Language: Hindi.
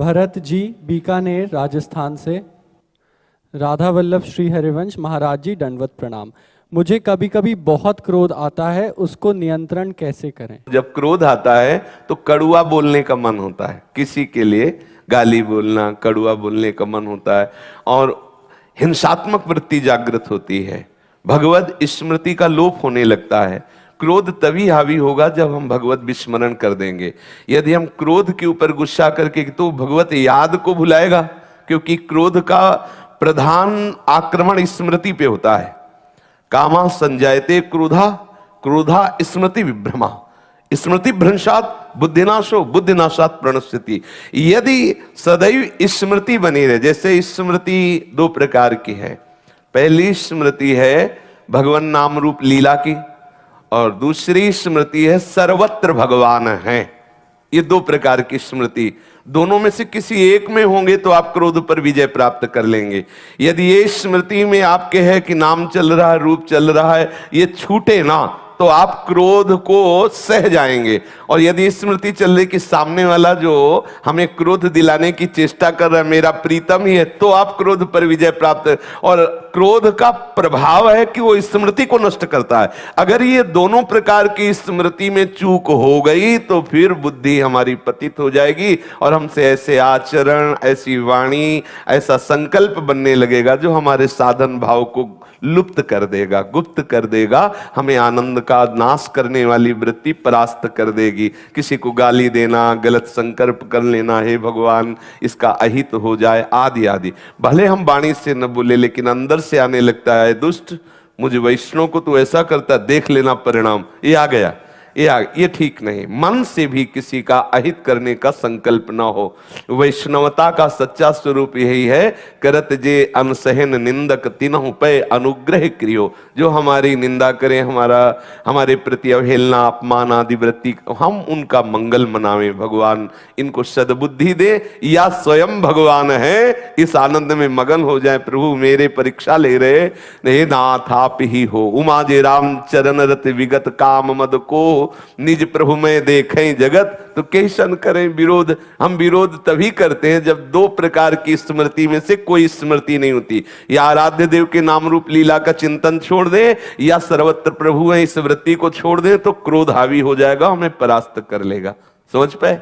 भरत जी बीकानेर राजस्थान से। राधा वल्लभ श्री हरिवंश महाराज जी दंडवत प्रणाम। मुझे कभी कभी बहुत क्रोध आता है, उसको नियंत्रण कैसे करें? जब क्रोध आता है तो कड़ुआ बोलने का मन होता है, किसी के लिए गाली बोलना, कड़ुआ बोलने का मन होता है और हिंसात्मक वृत्ति जागृत होती है, भगवत स्मृति का लोप होने लगता है। क्रोध तभी हावी होगा जब हम भगवत विस्मरण कर देंगे। यदि हम क्रोध के ऊपर गुस्सा करके तो भगवत याद को भुलाएगा, क्योंकि क्रोध का प्रधान आक्रमण स्मृति पे होता है। कामा संजायते क्रोधा, क्रोधा स्मृति विभ्रमा, स्मृति भ्रंशात बुद्धिनाशो, बुद्धिनाशात प्रणश्यति। यदि सदैव स्मृति बनी रहे, जैसे स्मृति दो प्रकार की है। पहली स्मृति है भगवान नाम रूप लीला की और दूसरी स्मृति है सर्वत्र भगवान है। ये दो प्रकार की स्मृति, दोनों में से किसी एक में होंगे तो आप क्रोध पर विजय प्राप्त कर लेंगे। यदि ये स्मृति में आपके है कि नाम चल रहा है, रूप चल रहा है, ये छूटे ना तो आप क्रोध को सह जाएंगे। और यदि स्मृति चल रही कि सामने वाला जो हमें क्रोध दिलाने की चेष्टा कर रहा है मेरा प्रीतम ही है, तो आप क्रोध पर विजय प्राप्त। और क्रोध का प्रभाव है कि वो स्मृति को नष्ट करता है। अगर ये दोनों प्रकार की स्मृति में चूक हो गई तो फिर बुद्धि हमारी पतित हो जाएगी और हमसे ऐसे आचरण, ऐसी वाणी, ऐसा संकल्प बनने लगेगा जो हमारे साधन भाव को लुप्त कर देगा, गुप्त कर देगा, हमें आनंद का नाश करने वाली वृत्ति परास्त कर देगी। किसी को गाली देना, गलत संकल्प कर लेना, हे भगवान इसका अहित हो जाए, आदि आदि। भले हम वाणी से न बोले लेकिन अंदर से आने लगता है, दुष्ट मुझे वैष्णव को तो ऐसा करता, देख लेना परिणाम, ये आ गया, ये ठीक नहीं। मन से भी किसी का अहित करने का संकल्प ना हो। वैष्णवता का सच्चा स्वरूप यही है, करत जे अनसहन निंदक तिनहु पे अनुग्रह क्रियो। जो हमारी निंदा करें, हमारे प्रति अवहेलना, अपमान आदि वृत्ति, हम उनका मंगल मनावें। भगवान इनको सद्बुद्धि दे या स्वयं भगवान है इस आनंद में मगन हो जाए। प्रभु मेरे परीक्षा ले रहे, हे नाथ आप ही हो। उमा जे राम चरण रत विगत काम मद को, निज प्रभु में देखें जगत, तो कैसन करें विरोध। हम विरोध तभी करते हैं जब दो प्रकार की स्मृति में से कोई स्मृति नहीं होती। या आराध्य देव के नाम रूप लीला का चिंतन छोड़ दें या सर्वत्र प्रभु है इस वृत्ति को छोड़ दें, तो क्रोध हावी हो जाएगा, हमें परास्त कर लेगा। समझ पाए?